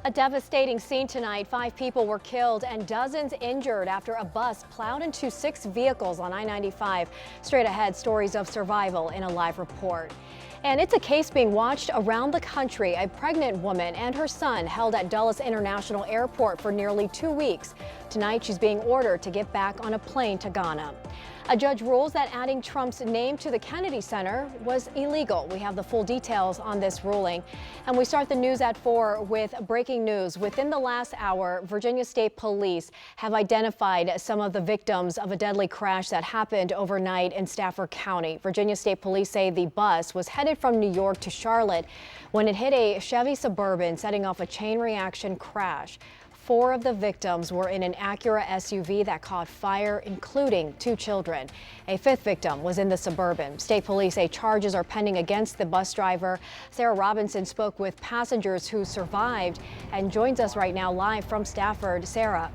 A devastating scene tonight. 5 people were killed and dozens injured after a bus plowed into 6 vehicles on I-95. Straight ahead, stories of survival in a live report. And it's a case being watched around the country. A pregnant woman and her son held at Dulles International Airport for nearly 2 weeks. Tonight, she's being ordered to get back on a plane to Ghana. A judge rules that adding Trump's name to the Kennedy Center was illegal. We have the full details on this ruling. And we start the news at 4 with breaking news. Within the last hour, Virginia State Police have identified some of the victims of a deadly crash that happened overnight in Stafford County. Virginia State Police say the bus was headed from New York to Charlotte when it hit a Chevy Suburban, setting off a chain reaction crash. 4 of the victims were in an Acura SUV that caught fire, including 2 children. A 5th victim was in the Suburban. State police say charges are pending against the bus driver. Sarah Robinson spoke with passengers who survived and joins us right now live from Stafford. Sarah.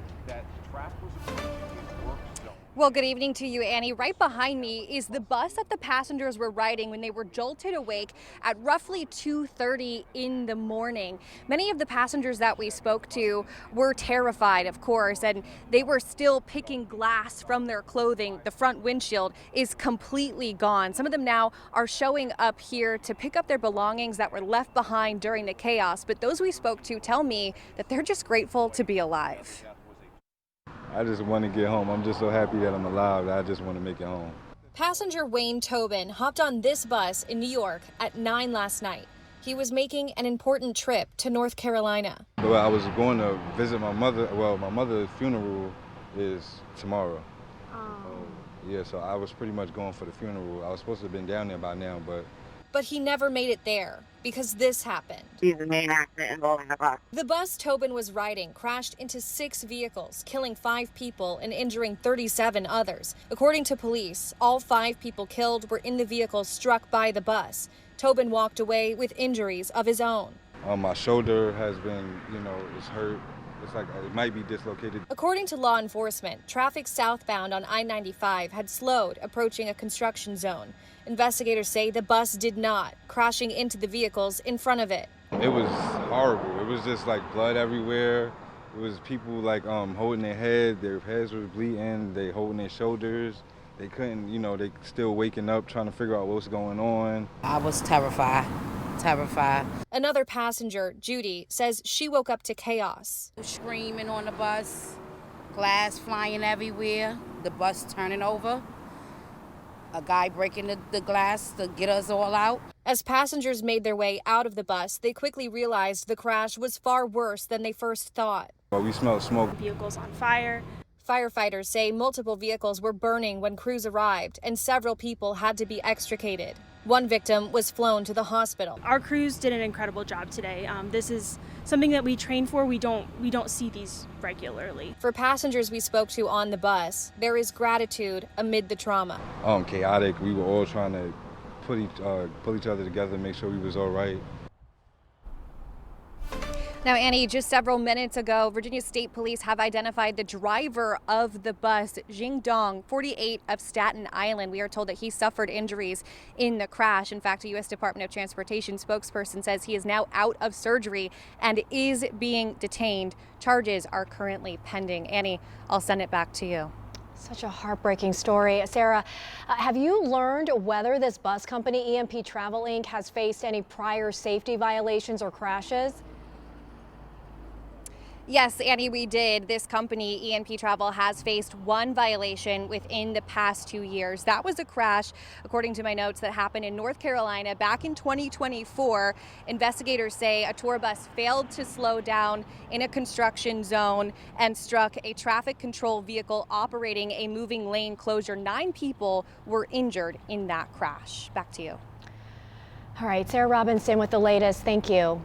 Well, good evening to you, Annie. Right behind me is the bus that the passengers were riding when they were jolted awake at roughly 2:30 in the morning. Many of the passengers that we spoke to were terrified, of course, and they were still picking glass from their clothing. The front windshield is completely gone. Some of them now are showing up here to pick up their belongings that were left behind during the chaos. But those we spoke to tell me that they're just grateful to be alive. I just want to get home. I'm just so happy that I'm alive that I just want to make it home. Passenger Wayne Tobin hopped on this bus in New York at 9 last night. He was making an important trip to North Carolina. Well, I was going to visit my mother. Well, my mother's funeral is tomorrow. So I was pretty much going for the funeral. I was supposed to have been down there by now, But he never made it there because this happened. The bus Tobin was riding crashed into 6 vehicles, killing 5 people and injuring 37 others. According to police, all 5 people killed were in the vehicle struck by the bus. Tobin walked away with injuries of his own. my shoulder has been, it's hurt. It's like it might be dislocated. According to law enforcement, traffic southbound on I-95 had slowed approaching a construction zone. Investigators say the bus did not, crashing into the vehicles in front of it. It was horrible. It was just like blood everywhere. It was people like holding their head. Their heads were bleeding. They holding their shoulders. They couldn't, they still waking up trying to figure out what's going on. I was terrified. Another passenger, Judy, says she woke up to chaos. Screaming on the bus, glass flying everywhere, the bus turning over, a guy breaking the glass to get us all out. As passengers made their way out of the bus, they quickly realized the crash was far worse than they first thought. We smelled smoke. Vehicles on fire. Firefighters say multiple vehicles were burning when crews arrived, and several people had to be extricated. One victim was flown to the hospital. Our crews did an incredible job today. This is something that we train for. We don't see these regularly. For passengers we spoke to on the bus, there is gratitude amid the trauma. Chaotic. We were all trying to pull each other together, make sure we was all right. Now, Annie, just several minutes ago, Virginia State Police have identified the driver of the bus, Jing Dong, 48, of Staten Island. We are told that he suffered injuries in the crash. In fact, a U.S. Department of Transportation spokesperson says he is now out of surgery and is being detained. Charges are currently pending. Annie, I'll send it back to you. Such a heartbreaking story. Sarah, have you learned whether this bus company, EMP Travel Inc., has faced any prior safety violations or crashes? Yes, Annie, we did. This company, EMP Travel, has faced 1 violation within the past 2 years. That was a crash, according to my notes, that happened in North Carolina back in 2024. Investigators say a tour bus failed to slow down in a construction zone and struck a traffic control vehicle operating a moving lane closure. 9 people were injured in that crash. Back to you. All right, Sarah Robinson with the latest. Thank you.